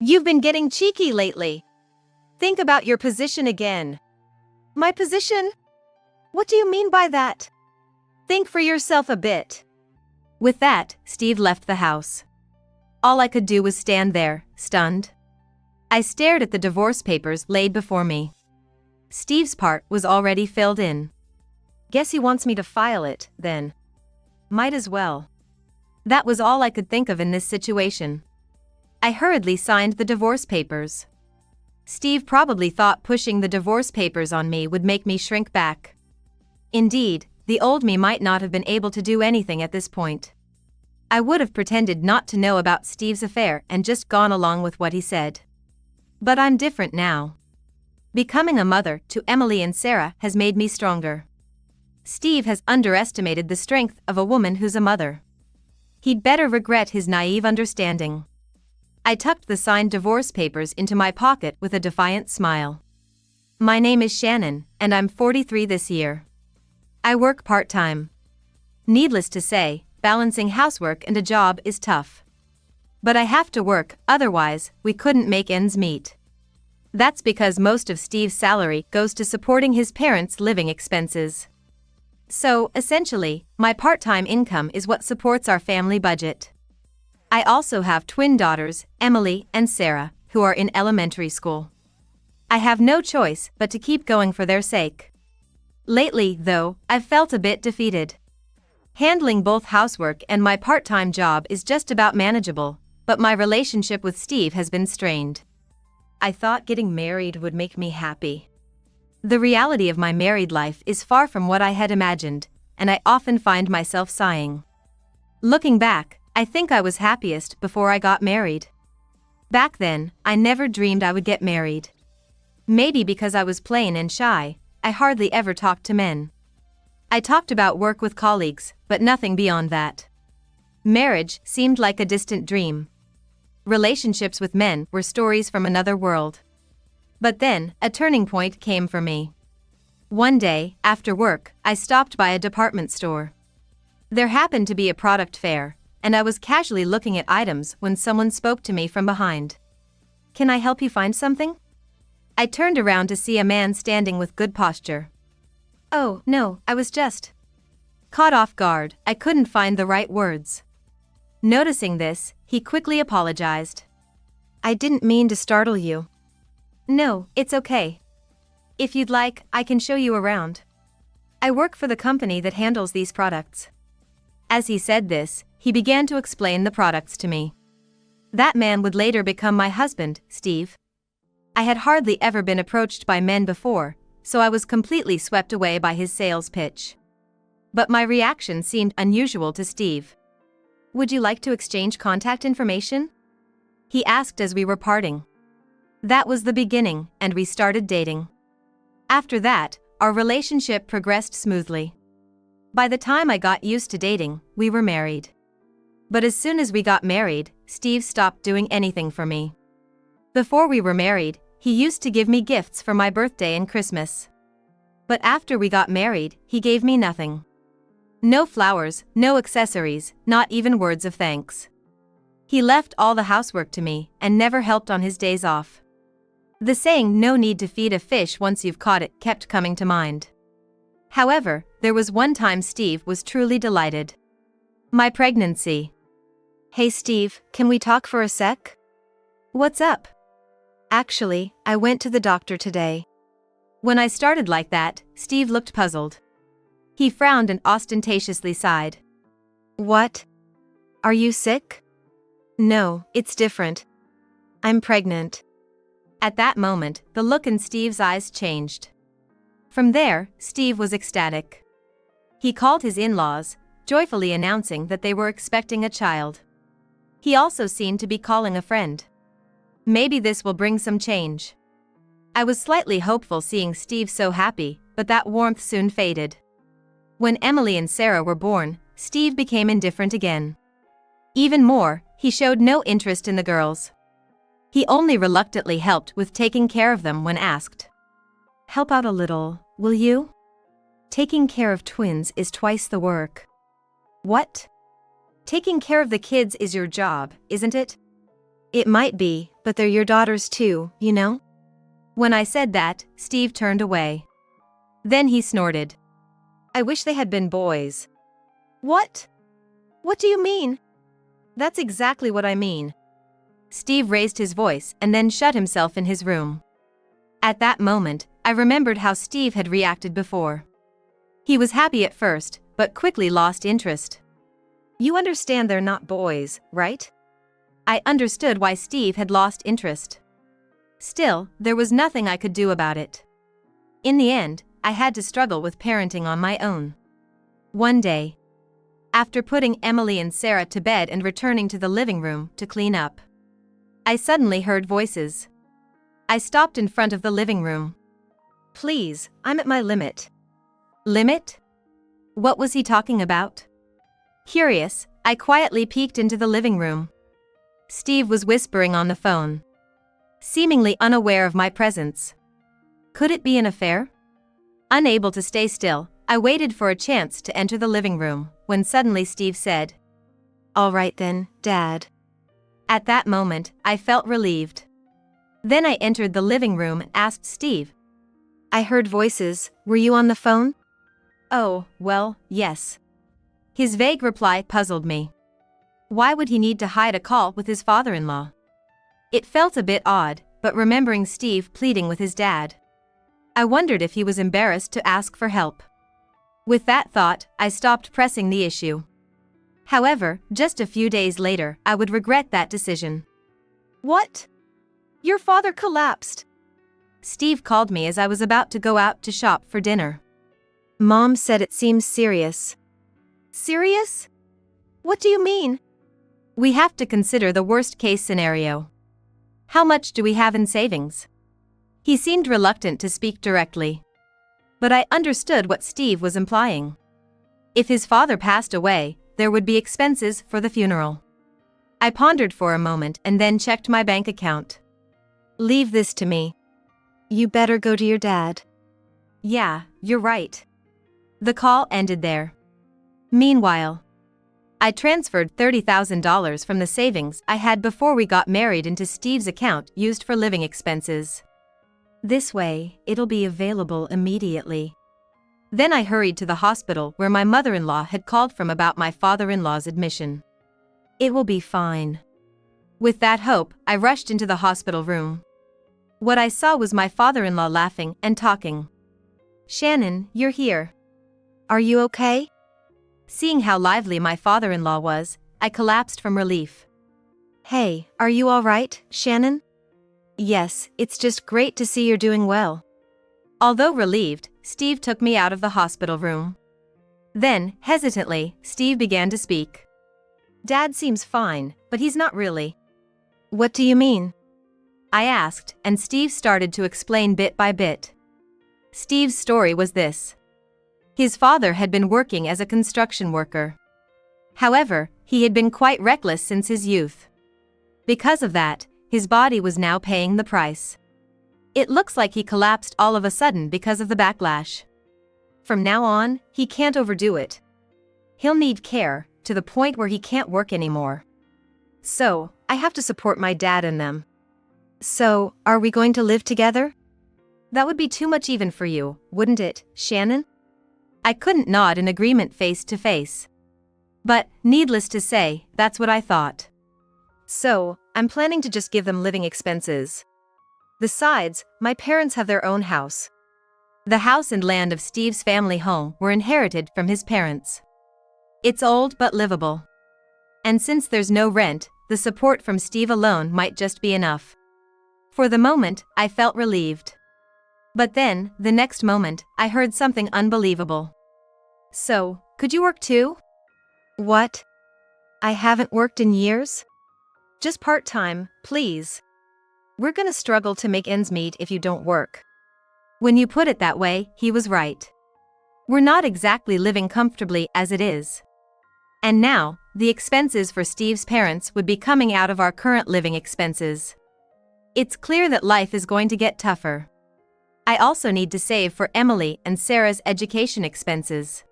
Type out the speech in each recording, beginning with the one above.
You've been getting cheeky lately. Think about your position again. My position? What do you mean by that? Think for yourself a bit. With that, Steve left the house. All I could do was stand there, stunned. I stared at the divorce papers laid before me. Steve's part was already filled in. Guess he wants me to file it, then. Might as well. That was all I could think of in this situation. I hurriedly signed the divorce papers. Steve probably thought pushing the divorce papers on me would make me shrink back. Indeed, the old me might not have been able to do anything at this point. I would have pretended not to know about Steve's affair and just gone along with what he said. But I'm different now. Becoming a mother to Emily and Sarah has made me stronger. Steve has underestimated the strength of a woman who's a mother. He'd better regret his naive understanding. I tucked the signed divorce papers into my pocket with a defiant smile. My name is Shannon, and I'm 43 this year. I work part-time. Needless to say, balancing housework and a job is tough. But I have to work, otherwise, we couldn't make ends meet. That's because most of Steve's salary goes to supporting his parents' living expenses. So, essentially, my part-time income is what supports our family budget. I also have twin daughters, Emily and Sarah, who are in elementary school. I have no choice but to keep going for their sake. Lately, though, I've felt a bit defeated. Handling both housework and my part-time job is just about manageable, but my relationship with Steve has been strained. I thought getting married would make me happy. The reality of my married life is far from what I had imagined, and I often find myself sighing. Looking back, I think I was happiest before I got married. Back then, I never dreamed I would get married. Maybe because I was plain and shy, I hardly ever talked to men. I talked about work with colleagues, but nothing beyond that. Marriage seemed like a distant dream. Relationships with men were stories from another world. But then, a turning point came for me. One day, after work, I stopped by a department store. There happened to be a product fair, and I was casually looking at items when someone spoke to me from behind. "Can I help you find something?" I turned around to see a man standing with good posture. "Oh, no, I was just..." Caught off guard, I couldn't find the right words. Noticing this, he quickly apologized. "I didn't mean to startle you." "No, it's okay. If you'd like, I can show you around. I work for the company that handles these products." As he said this, he began to explain the products to me. That man would later become my husband, Steve. I had hardly ever been approached by men before, so I was completely swept away by his sales pitch. But my reaction seemed unusual to Steve. "Would you like to exchange contact information?" he asked as we were parting. That was the beginning, and we started dating. After that, our relationship progressed smoothly. By the time I got used to dating, we were married. But as soon as we got married, Steve stopped doing anything for me. Before we were married, he used to give me gifts for my birthday and Christmas. But after we got married, he gave me nothing. No flowers, no accessories, not even words of thanks. He left all the housework to me and never helped on his days off. The saying "no need to feed a fish once you've caught it" kept coming to mind. However, there was one time Steve was truly delighted. My pregnancy. "Hey Steve, can we talk for a sec?" "What's up?" "Actually, I went to the doctor today." When I started like that, Steve looked puzzled. He frowned and ostentatiously sighed. "What? Are you sick?" "No, it's different. I'm pregnant." At that moment, the look in Steve's eyes changed. From there, Steve was ecstatic. He called his in-laws, joyfully announcing that they were expecting a child. He also seemed to be calling a friend. Maybe this will bring some change. I was slightly hopeful seeing Steve so happy, but that warmth soon faded. When Emily and Sarah were born, Steve became indifferent again. Even more, he showed no interest in the girls. He only reluctantly helped with taking care of them when asked. "Help out a little, will you? Taking care of twins is twice the work." "What? Taking care of the kids is your job, isn't it?" It might be, but they're your daughters too, you know? When I said that, Steve turned away. Then he snorted. I wish they had been boys. What? What do you mean? That's exactly what I mean. Steve raised his voice and then shut himself in his room. At that moment, I remembered how Steve had reacted before. He was happy at first, but quickly lost interest. You understand they're not boys, right? I understood why Steve had lost interest. Still, there was nothing I could do about it. In the end, I had to struggle with parenting on my own. One day, after putting Emily and Sarah to bed and returning to the living room to clean up, I suddenly heard voices. I stopped in front of the living room. Please, I'm at my limit. Limit? What was he talking about? Curious, I quietly peeked into the living room. Steve was whispering on the phone, seemingly unaware of my presence. Could it be an affair? Unable to stay still, I waited for a chance to enter the living room, when suddenly Steve said, All right then, Dad. At that moment, I felt relieved. Then I entered the living room and asked Steve. I heard voices, were you on the phone? Oh, well, yes. His vague reply puzzled me. Why would he need to hide a call with his father-in-law? It felt a bit odd, but remembering Steve pleading with his dad, I wondered if he was embarrassed to ask for help. With that thought, I stopped pressing the issue. However, just a few days later, I would regret that decision. What? Your father collapsed. Steve called me as I was about to go out to shop for dinner. Mom said it seems serious. Serious? What do you mean? We have to consider the worst-case scenario. How much do we have in savings? He seemed reluctant to speak directly. But I understood what Steve was implying. If his father passed away, there would be expenses for the funeral. I pondered for a moment and then checked my bank account. Leave this to me. You better go to your dad. Yeah, you're right. The call ended there. Meanwhile, I transferred $30,000 from the savings I had before we got married into Steve's account used for living expenses. This way, it'll be available immediately. Then I hurried to the hospital where my mother-in-law had called from about my father-in-law's admission. It will be fine. With that hope, I rushed into the hospital room. What I saw was my father-in-law laughing and talking. Shannon, you're here. Are you okay? Seeing how lively my father-in-law was, I collapsed from relief. Hey, are you all right, Shannon? Yes, it's just great to see you're doing well. Although relieved, Steve took me out of the hospital room. Then, hesitantly, Steve began to speak. Dad seems fine, but he's not really. What do you mean? I asked, and Steve started to explain bit by bit. Steve's story was this. His father had been working as a construction worker. However, he had been quite reckless since his youth. Because of that, his body was now paying the price. It looks like he collapsed all of a sudden because of the backlash. From now on, he can't overdo it. He'll need care, to the point where he can't work anymore. So, I have to support my dad and them. So, are we going to live together? That would be too much even for you, wouldn't it, Shannon? I couldn't nod in agreement face to face. But, needless to say, that's what I thought. So, I'm planning to just give them living expenses. Besides, my parents have their own house. The house and land of Steve's family home were inherited from his parents. It's old but livable. And since there's no rent, the support from Steve alone might just be enough. For the moment, I felt relieved. But then, the next moment, I heard something unbelievable. So, could you work too? What? I haven't worked in years? Just part-time, please. We're gonna struggle to make ends meet if you don't work. When you put it that way, he was right. We're not exactly living comfortably as it is. And now, the expenses for Steve's parents would be coming out of our current living expenses. It's clear that life is going to get tougher. I also need to save for Emily and Sarah's education expenses.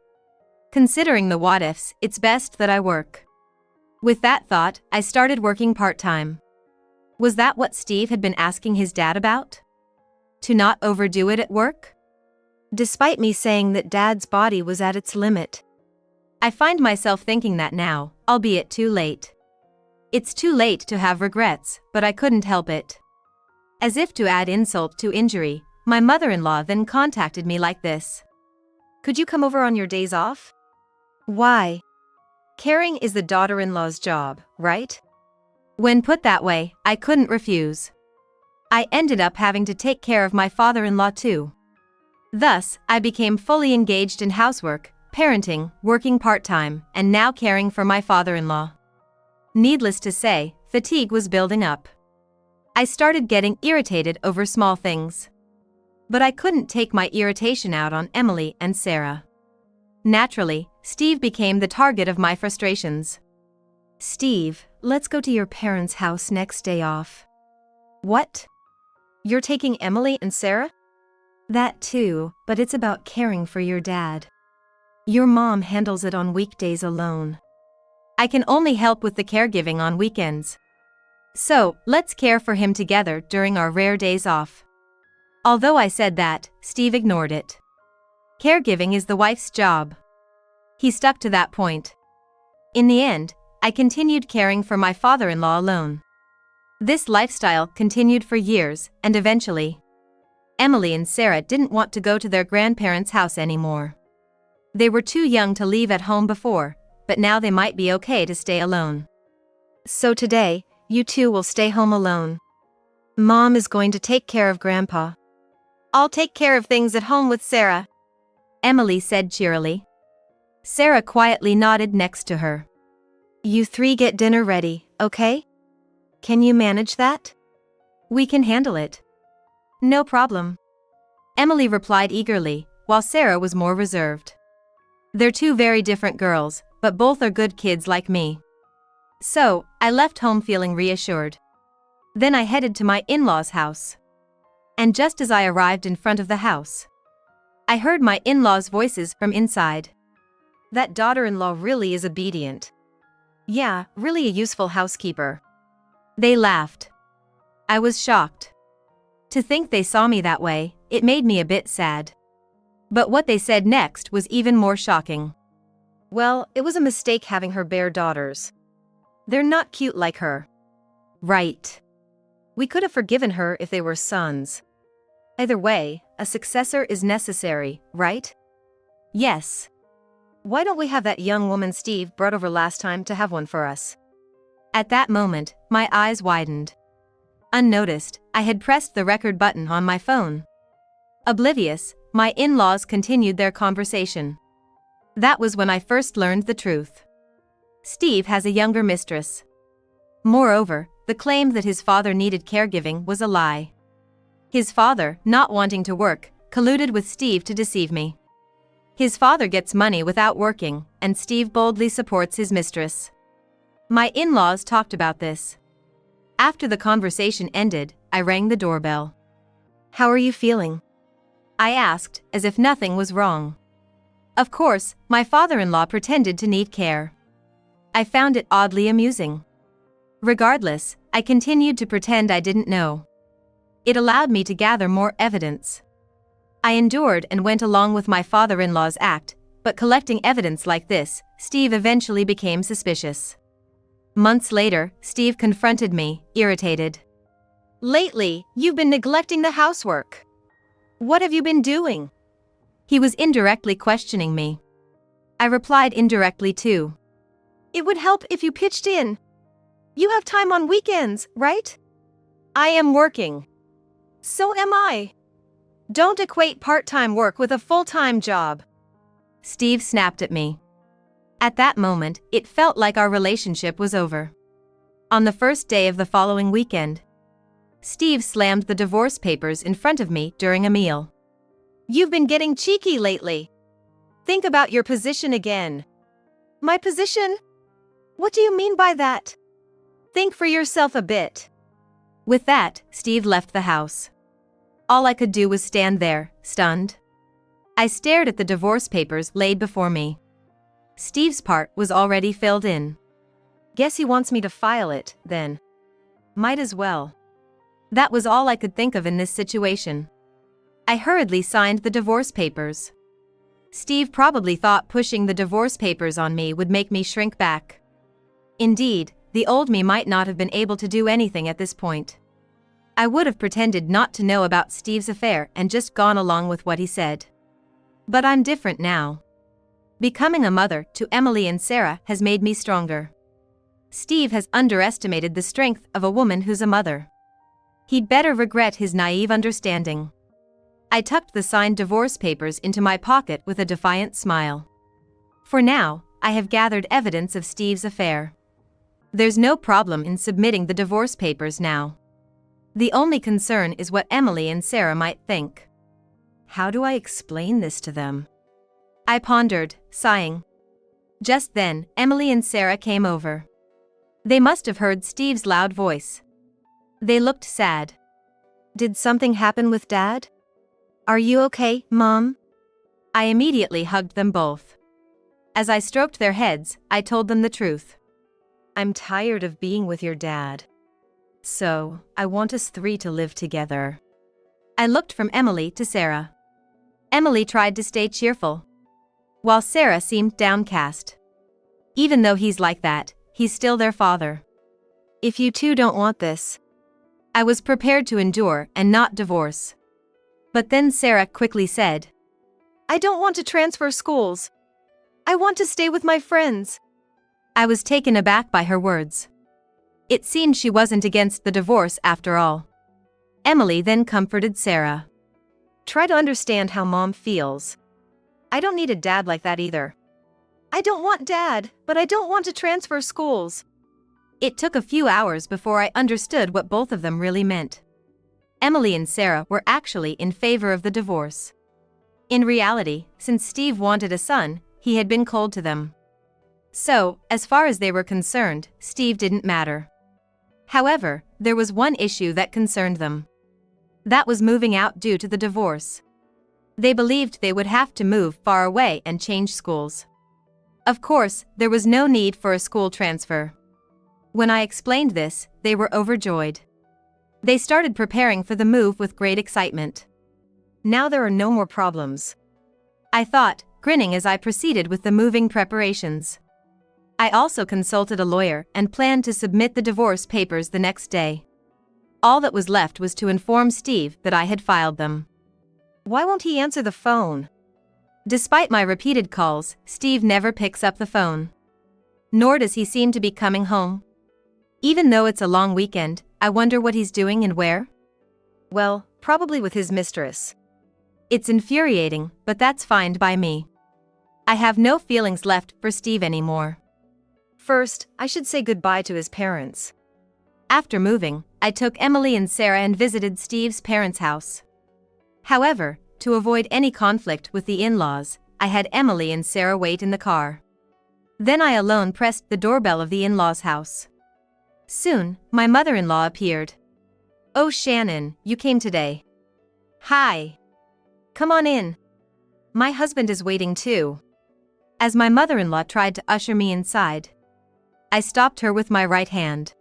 Considering the what-ifs, it's best that I work. With that thought, I started working part-time. Was that what Steve had been asking his dad about? To not overdo it at work? Despite me saying that Dad's body was at its limit. I find myself thinking that now, albeit too late. It's too late to have regrets, but I couldn't help it. As if to add insult to injury, my mother-in-law then contacted me like this. Could you come over on your days off? Why? Caring is the daughter-in-law's job, right? When put that way, I couldn't refuse. I ended up having to take care of my father-in-law too. Thus, I became fully engaged in housework, parenting, working part-time, and now caring for my father-in-law. Needless to say, fatigue was building up. I started getting irritated over small things. But I couldn't take my irritation out on Emily and Sarah. Naturally, Steve became the target of my frustrations. Steve, let's go to your parents' house next day off. What? You're taking Emily and Sarah? That too, but it's about caring for your dad. Your mom handles it on weekdays alone. I can only help with the caregiving on weekends. So, let's care for him together during our rare days off. Although I said that, Steve ignored it. Caregiving is the wife's job. He stuck to that point. In the end, I continued caring for my father-in-law alone. This lifestyle continued for years, and eventually, Emily and Sarah didn't want to go to their grandparents' house anymore. They were too young to leave at home before, but now they might be okay to stay alone. So today, you two will stay home alone. Mom is going to take care of Grandpa. I'll take care of things at home with Sarah, Emily said cheerily. Sarah quietly nodded next to her. You three get dinner ready, okay? Can you manage that? We can handle it. No problem. Emily replied eagerly, while Sarah was more reserved. They're two very different girls, but both are good kids like me. So, I left home feeling reassured. Then I headed to my in-laws' house. And just as I arrived in front of the house, I heard my in-laws' voices from inside. That daughter-in-law really is obedient. Yeah, really a useful housekeeper. They laughed. I was shocked. To think they saw me that way, it made me a bit sad. But what they said next was even more shocking. Well, it was a mistake having her bear daughters. They're not cute like her. Right. We could have forgiven her if they were sons. Either way, a successor is necessary, right? Yes. Why don't we have that young woman Steve brought over last time to have one for us? At that moment, my eyes widened. Unnoticed, I had pressed the record button on my phone. Oblivious, my in-laws continued their conversation. That was when I first learned the truth. Steve has a younger mistress. Moreover, the claim that his father needed caregiving was a lie. His father, not wanting to work, colluded with Steve to deceive me. His father gets money without working, and Steve boldly supports his mistress. My in-laws talked about this. After the conversation ended, I rang the doorbell. How are you feeling? I asked, as if nothing was wrong. Of course, my father-in-law pretended to need care. I found it oddly amusing. Regardless, I continued to pretend I didn't know. It allowed me to gather more evidence. I endured and went along with my father-in-law's act, but collecting evidence like this, Steve eventually became suspicious. Months later, Steve confronted me, irritated. Lately, you've been neglecting the housework. What have you been doing? He was indirectly questioning me. I replied indirectly too. It would help if you pitched in. You have time on weekends, right? I am working. So am I. Don't equate part-time work with a full-time job. Steve snapped at me. At that moment, it felt like our relationship was over. On the first day of the following weekend, Steve slammed the divorce papers in front of me during a meal. You've been getting cheeky lately. Think about your position again. My position? What do you mean by that? Think for yourself a bit. With that, Steve left the house. All I could do was stand there, stunned. I stared at the divorce papers laid before me. Steve's part was already filled in. Guess he wants me to file it, then. Might as well. That was all I could think of in this situation. I hurriedly signed the divorce papers. Steve probably thought pushing the divorce papers on me would make me shrink back. Indeed, the old me might not have been able to do anything at this point. I would have pretended not to know about Steve's affair and just gone along with what he said. But I'm different now. Becoming a mother to Emily and Sarah has made me stronger. Steve has underestimated the strength of a woman who's a mother. He'd better regret his naive understanding. I tucked the signed divorce papers into my pocket with a defiant smile. For now, I have gathered evidence of Steve's affair. There's no problem in submitting the divorce papers now. The only concern is what Emily and Sarah might think. How do I explain this to them? I pondered, sighing. Just then, Emily and Sarah came over. They must have heard Steve's loud voice. They looked sad. Did something happen with Dad? Are you okay, Mom? I immediately hugged them both. As I stroked their heads, I told them the truth. I'm tired of being with your dad. So, I want us three to live together. I looked from Emily to Sarah. Emily tried to stay cheerful, while Sarah seemed downcast. Even though he's like that, he's still their father. If you two don't want this. I was prepared to endure and not divorce. But then Sarah quickly said, I don't want to transfer schools. I want to stay with my friends. I was taken aback by her words. It seemed she wasn't against the divorce after all. Emily then comforted Sarah. Try to understand how Mom feels. I don't need a dad like that either. I don't want Dad, but I don't want to transfer schools. It took a few hours before I understood what both of them really meant. Emily and Sarah were actually in favor of the divorce. In reality, since Steve wanted a son, he had been cold to them. So, as far as they were concerned, Steve didn't matter. However, there was one issue that concerned them. That was moving out due to the divorce. They believed they would have to move far away and change schools. Of course, there was no need for a school transfer. When I explained this, they were overjoyed. They started preparing for the move with great excitement. Now there are no more problems, I thought, grinning as I proceeded with the moving preparations. I also consulted a lawyer and planned to submit the divorce papers the next day. All that was left was to inform Steve that I had filed them. Why won't he answer the phone? Despite my repeated calls, Steve never picks up the phone. Nor does he seem to be coming home. Even though it's a long weekend, I wonder what he's doing and where? Well, probably with his mistress. It's infuriating, but that's fine by me. I have no feelings left for Steve anymore. First, I should say goodbye to his parents. After moving, I took Emily and Sarah and visited Steve's parents' house. However, to avoid any conflict with the in-laws, I had Emily and Sarah wait in the car. Then I alone pressed the doorbell of the in-laws' house. Soon, my mother-in-law appeared. Oh, Shannon, you came today. Hi. Come on in. My husband is waiting too. As my mother-in-law tried to usher me inside, I stopped her with my right hand.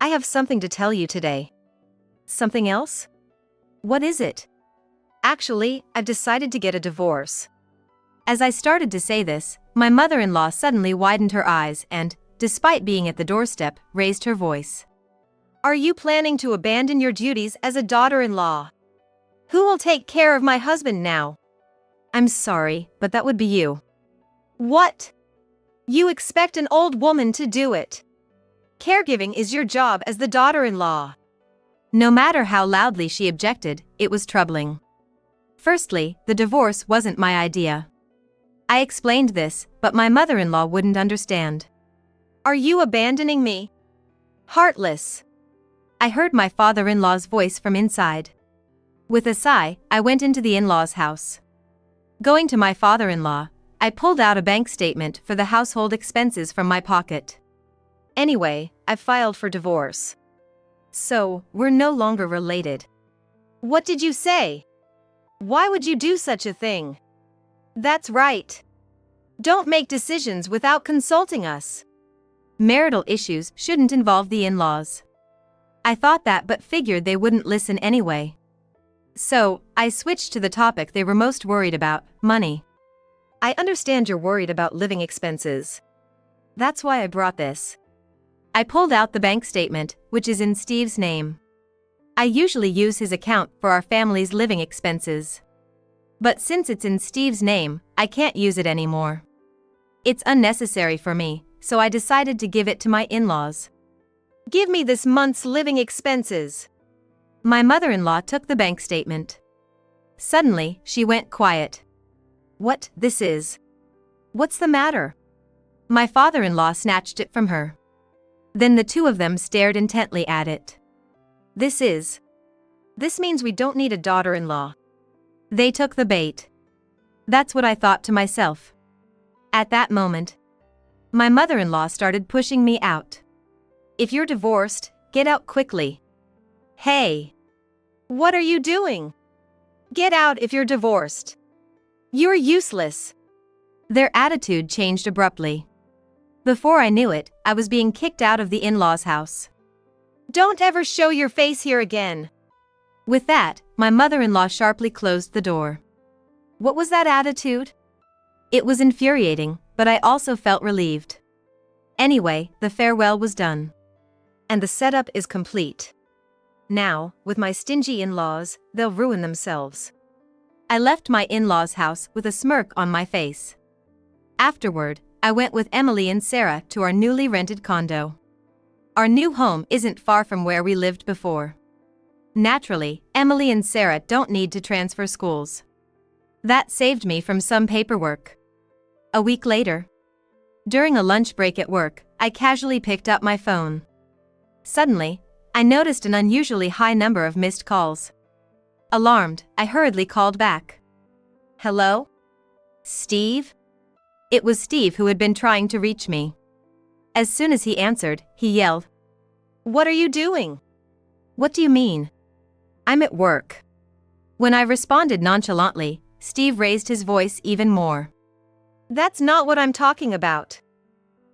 I have something to tell you today. Something else? What is it? Actually, I've decided to get a divorce. As I started to say this, my mother-in-law suddenly widened her eyes and, despite being at the doorstep, raised her voice. Are you planning to abandon your duties as a daughter-in-law? Who will take care of my husband now? I'm sorry, but that would be you. What? You expect an old woman to do it? Caregiving is your job as the daughter-in-law. No matter how loudly she objected, it was troubling. Firstly, the divorce wasn't my idea. I explained this, but my mother-in-law wouldn't understand. Are you abandoning me? Heartless. I heard my father-in-law's voice from inside. With a sigh, I went into the in-laws' house. Going to my father-in-law, I pulled out a bank statement for the household expenses from my pocket. Anyway, I filed for divorce. So, we're no longer related. What did you say? Why would you do such a thing? That's right. Don't make decisions without consulting us. Marital issues shouldn't involve the in-laws. I thought that but figured they wouldn't listen anyway. So, I switched to the topic they were most worried about, money. I understand you're worried about living expenses. That's why I brought this. I pulled out the bank statement, which is in Steve's name. I usually use his account for our family's living expenses. But since it's in Steve's name, I can't use it anymore. It's unnecessary for me, so I decided to give it to my in-laws. Give me this month's living expenses. My mother-in-law took the bank statement. Suddenly, she went quiet. What, this is? What's the matter? My father-in-law snatched it from her. Then the two of them stared intently at it. This means we don't need a daughter-in-law. They took the bait. That's what I thought to myself. At that moment, my mother-in-law started pushing me out. If you're divorced, get out quickly. Hey! What are you doing? Get out if you're divorced. You're useless. Their attitude changed abruptly. Before I knew it, I was being kicked out of the in-laws' house. Don't ever show your face here again. With that, my mother-in-law sharply closed the door. What was that attitude? It was infuriating, but I also felt relieved. Anyway, the farewell was done. And the setup is complete. Now, with my stingy in-laws, they'll ruin themselves. I left my in-laws' house with a smirk on my face. Afterward, I went with Emily and Sarah to our newly rented condo. Our new home isn't far from where we lived before. Naturally, Emily and Sarah don't need to transfer schools. That saved me from some paperwork. A week later, during a lunch break at work, I casually picked up my phone. Suddenly, I noticed an unusually high number of missed calls. Alarmed, I hurriedly called back. Hello? Steve? It was Steve who had been trying to reach me. As soon as he answered, he yelled, "What are you doing?" What do you mean? I'm at work. When I responded nonchalantly, Steve raised his voice even more. That's not what I'm talking about.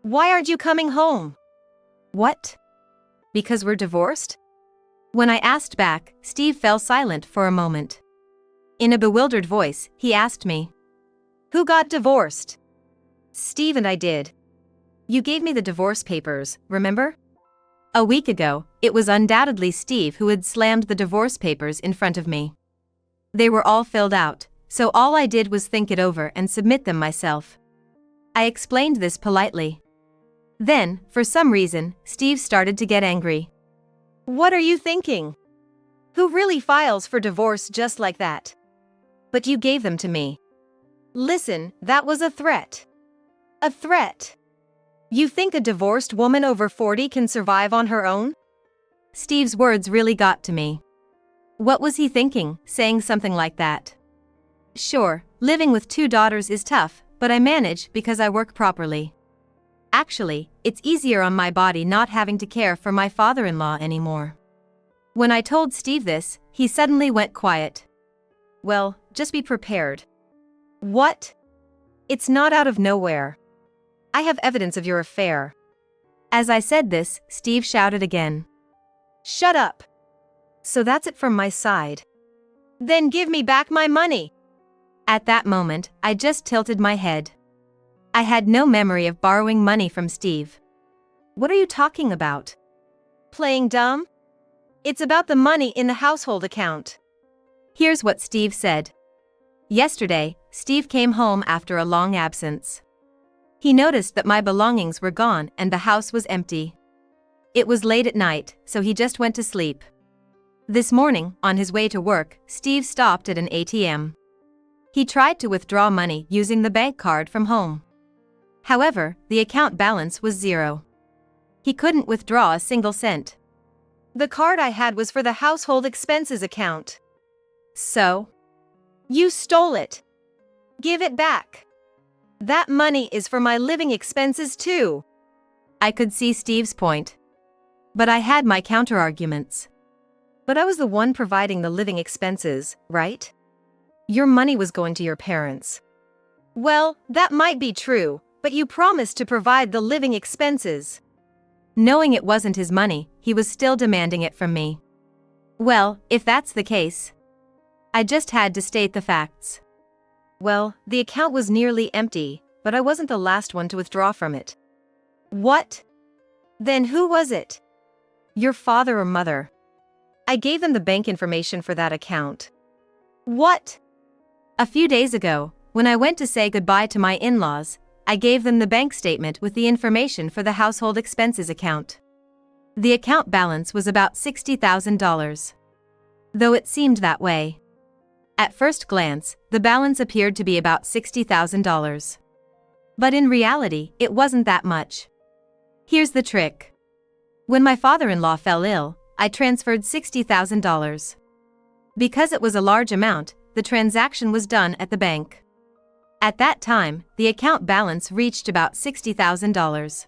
Why aren't you coming home? What? Because we're divorced? When I asked back, Steve fell silent for a moment. In a bewildered voice, he asked me, "Who got divorced?" Steve and I did. You gave me the divorce papers, remember? A week ago, it was undoubtedly Steve who had slammed the divorce papers in front of me. They were all filled out, so all I did was think it over and submit them myself. I explained this politely. Then, for some reason, Steve started to get angry. What are you thinking? Who really files for divorce just like that? But you gave them to me. Listen, that was a threat. A threat. You think a divorced woman over 40 can survive on her own? Steve's words really got to me. What was he thinking, saying something like that? Sure, living with 2 daughters is tough, but I manage because I work properly. Actually, it's easier on my body not having to care for my father-in-law anymore. When I told Steve this, he suddenly went quiet. Well, just be prepared. What? It's not out of nowhere. I have evidence of your affair. As I said this, Steve shouted again. Shut up. So that's it from my side. Then give me back my money. At that moment, I just tilted my head. I had no memory of borrowing money from Steve. What are you talking about? Playing dumb? It's about the money in the household account. Here's what Steve said. Yesterday, Steve came home after a long absence. He noticed that my belongings were gone and the house was empty. It was late at night, so he just went to sleep. This morning, on his way to work, Steve stopped at an ATM. He tried to withdraw money using the bank card from home. However, the account balance was 0. He couldn't withdraw a single cent. The card I had was for the household expenses account. So? You stole it. Give it back. That money is for my living expenses too. I could see Steve's point. But I had my counter-arguments. But I was the one providing the living expenses, right? Your money was going to your parents. Well, that might be true, but you promised to provide the living expenses. Knowing it wasn't his money, he was still demanding it from me. Well, if that's the case, I just had to state the facts. Well, the account was nearly empty, but I wasn't the last one to withdraw from it. What? Then who was it? Your father or mother? I gave them the bank information for that account. What? A few days ago, when I went to say goodbye to my in-laws, I gave them the bank statement with the information for the household expenses account. The account balance was about $60,000. Though it seemed that way. At first glance, the balance appeared to be about $60,000. But in reality, it wasn't that much. Here's the trick. When my father-in-law fell ill, I transferred $60,000. Because it was a large amount, the transaction was done at the bank. At that time, the account balance reached about $60,000.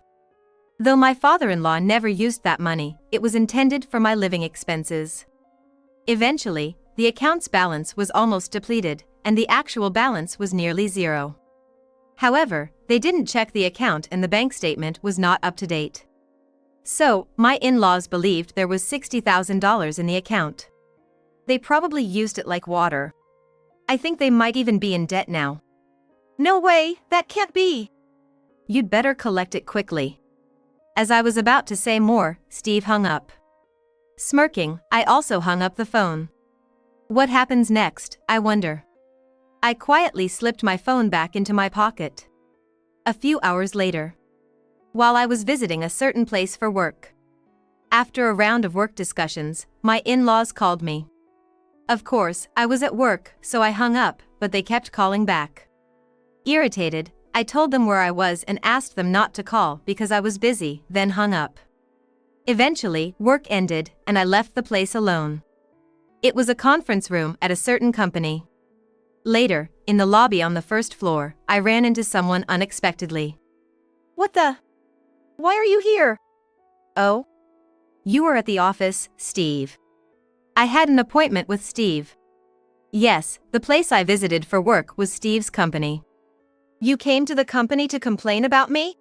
Though my father-in-law never used that money, it was intended for my living expenses. Eventually, the account's balance was almost depleted, and the actual balance was nearly zero. However, they didn't check the account and the bank statement was not up to date. So, my in-laws believed there was $60,000 in the account. They probably used it like water. I think they might even be in debt now. No way, that can't be. You'd better collect it quickly. As I was about to say more, Steve hung up. Smirking, I also hung up the phone. What happens next, I wonder? I quietly slipped my phone back into my pocket. A few hours later, while I was visiting a certain place for work. After a round of work discussions, my in-laws called me. Of course, I was at work, so I hung up, but they kept calling back. Irritated, I told them where I was and asked them not to call because I was busy, then hung up. Eventually, work ended, and I left the place alone. It was a conference room at a certain company. Later, in the lobby on the first floor, I ran into someone unexpectedly. What the? Why are you here? Oh? You were at the office, Steve. I had an appointment with Steve. Yes, the place I visited for work was Steve's company. You came to the company to complain about me?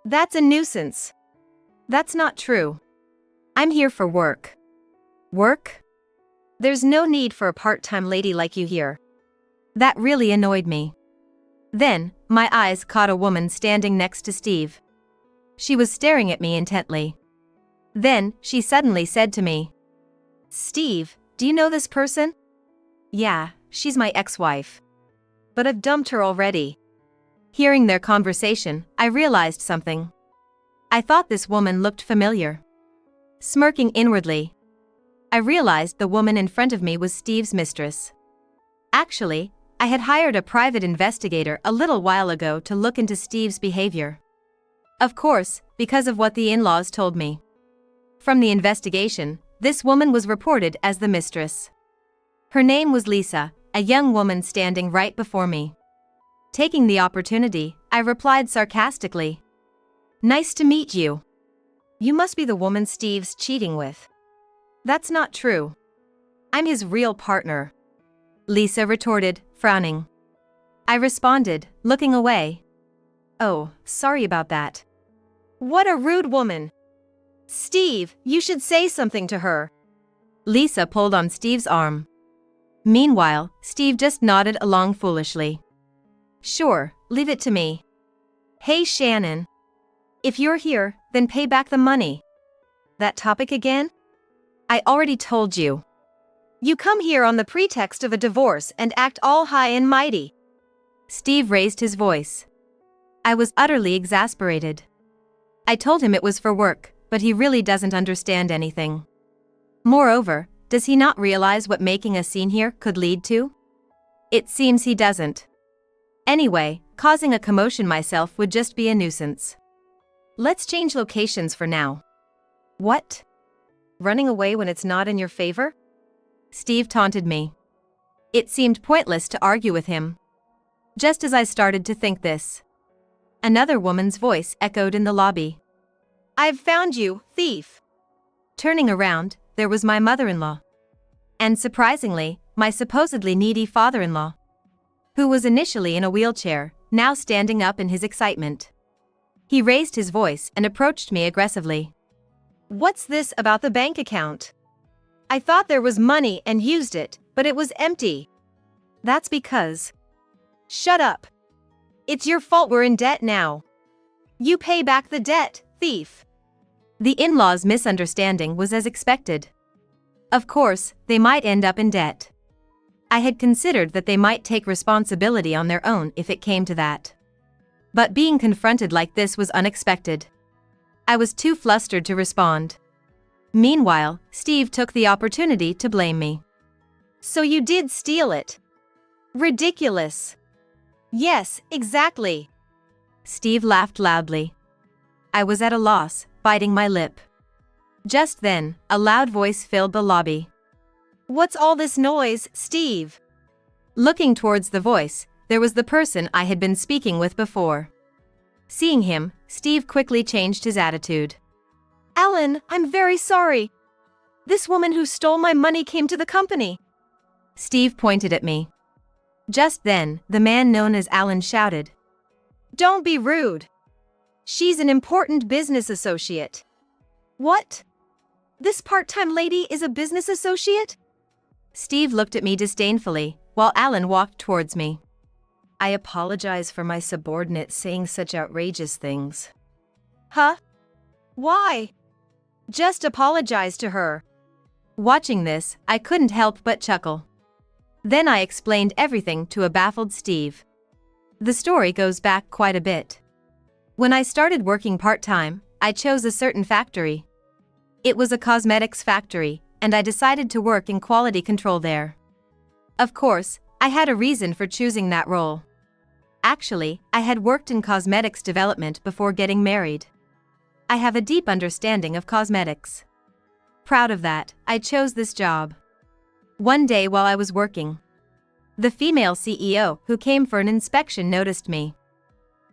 That's a nuisance. That's not true. I'm here for work. Work? There's no need for a part-time lady like you here. That really annoyed me. Then, my eyes caught a woman standing next to Steve. She was staring at me intently. Then, she suddenly said to me, Steve, do you know this person? Yeah, she's my ex-wife. But I've dumped her already. Hearing their conversation, I realized something. I thought this woman looked familiar. Smirking inwardly, I realized the woman in front of me was Steve's mistress. Actually, I had hired a private investigator a little while ago to look into Steve's behavior. Of course, because of what the in-laws told me. From the investigation, this woman was reported as the mistress. Her name was Lisa, a young woman standing right before me. Taking the opportunity, I replied sarcastically. Nice to meet you. You must be the woman Steve's cheating with. That's not true. I'm his real partner. Lisa retorted, frowning. I responded, looking away. Oh, sorry about that. What a rude woman. Steve, you should say something to her. Lisa pulled on Steve's arm. Meanwhile, Steve just nodded along foolishly. Sure, leave it to me. Hey Shannon. If you're here, then pay back the money. That topic again? I already told you. You come here on the pretext of a divorce and act all high and mighty. Steve raised his voice. I was utterly exasperated. I told him it was for work, but he really doesn't understand anything. Moreover, does he not realize what making a scene here could lead to? It seems he doesn't. Anyway, causing a commotion myself would just be a nuisance. Let's change locations for now. What? Running away when it's not in your favor? Steve taunted me. It seemed pointless to argue with him. Just as I started to think this, another woman's voice echoed in the lobby. I've found you, thief. Turning around, there was my mother-in-law. And surprisingly, my supposedly needy father-in-law, who was initially in a wheelchair, now standing up in his excitement. He raised his voice and approached me aggressively. What's this about the bank account? I thought there was money and used it, but it was empty. That's because. Shut up. It's your fault we're in debt now. You pay back the debt, thief. The in-laws' misunderstanding was as expected. Of course, they might end up in debt. I had considered that they might take responsibility on their own if it came to that. But being confronted like this was unexpected. I was too flustered to respond. Meanwhile, Steve took the opportunity to blame me. So you did steal it? Ridiculous. Yes, exactly. Steve laughed loudly. I was at a loss, biting my lip. Just then, a loud voice filled the lobby. What's all this noise, Steve? Looking towards the voice, there was the person I had been speaking with before. Seeing him, Steve quickly changed his attitude. Alan, I'm very sorry. This woman who stole my money came to the company. Steve pointed at me. Just then, the man known as Alan shouted. Don't be rude. She's an important business associate. What? This part-time lady is a business associate? Steve looked at me disdainfully, while Alan walked towards me. I apologize for my subordinate saying such outrageous things. Huh? Why? Just apologize to her. Watching this, I couldn't help but chuckle. Then I explained everything to a baffled Steve. The story goes back quite a bit. When I started working part-time, I chose a certain factory. It was a cosmetics factory, and I decided to work in quality control there. Of course, I had a reason for choosing that role. Actually, I had worked in cosmetics development before getting married. I have a deep understanding of cosmetics. Proud of that, I chose this job. One day while I was working, the female CEO who came for an inspection noticed me.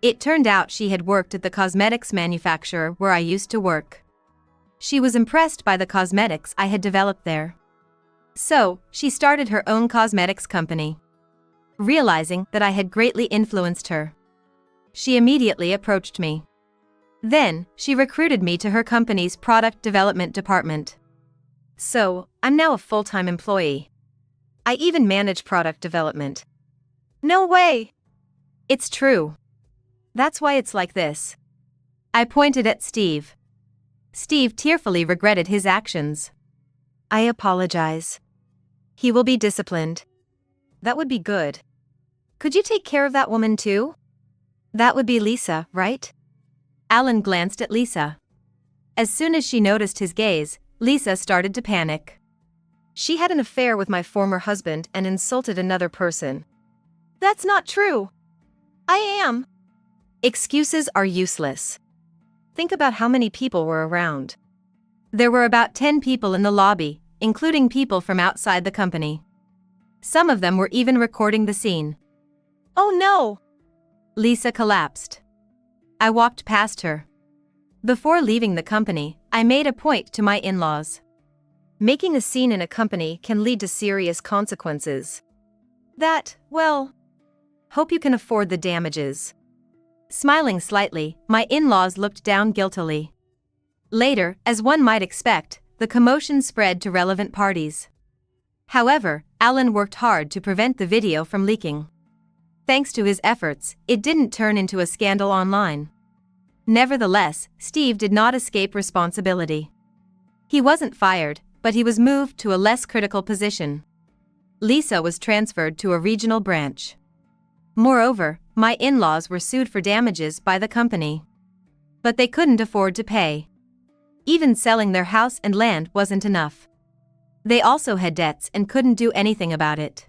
It turned out she had worked at the cosmetics manufacturer where I used to work. She was impressed by the cosmetics I had developed there. So, she started her own cosmetics company. Realizing that I had greatly influenced her, she immediately approached me. Then, she recruited me to her company's product development department. So, I'm now a full-time employee. I even manage product development. No way! It's true. That's why it's like this. I pointed at Steve. Steve tearfully regretted his actions. I apologize. He will be disciplined. That would be good. Could you take care of that woman too? That would be Lisa, right? Alan glanced at Lisa. As soon as she noticed his gaze, Lisa started to panic. She had an affair with my former husband and insulted another person. That's not true. I am. Excuses are useless. Think about how many people were around. There were about 10 people in the lobby, including people from outside the company. Some of them were even recording the scene. Oh no! Lisa collapsed. I walked past her. Before leaving the company, I made a point to my in-laws. Making a scene in a company can lead to serious consequences. Hope you can afford the damages. Smiling slightly, my in-laws looked down guiltily. Later, as one might expect, the commotion spread to relevant parties. However, Alan worked hard to prevent the video from leaking. Thanks to his efforts, it didn't turn into a scandal online. Nevertheless, Steve did not escape responsibility. He wasn't fired, but he was moved to a less critical position. Lisa was transferred to a regional branch. Moreover, my in-laws were sued for damages by the company. But they couldn't afford to pay. Even selling their house and land wasn't enough. They also had debts and couldn't do anything about it.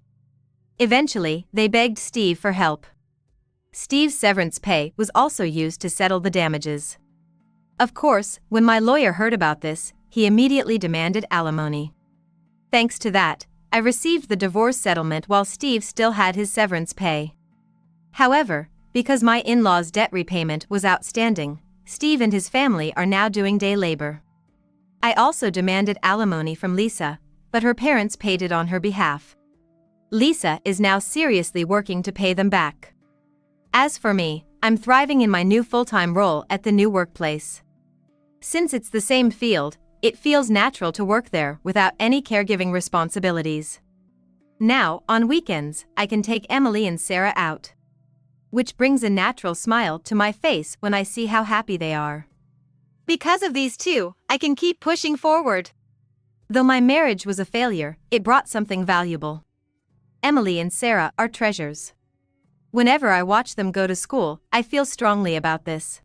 Eventually, they begged Steve for help. Steve's severance pay was also used to settle the damages. Of course, when my lawyer heard about this, he immediately demanded alimony. Thanks to that, I received the divorce settlement while Steve still had his severance pay. However, because my in-laws' debt repayment was outstanding, Steve and his family are now doing day labor. I also demanded alimony from Lisa, but her parents paid it on her behalf. Lisa is now seriously working to pay them back. As for me, I'm thriving in my new full-time role at the new workplace. Since it's the same field, it feels natural to work there without any caregiving responsibilities. Now, on weekends, I can take Emily and Sarah out, which brings a natural smile to my face when I see how happy they are. Because of these two, I can keep pushing forward. Though my marriage was a failure, it brought something valuable. Emily and Sarah are treasures. Whenever I watch them go to school, I feel strongly about this.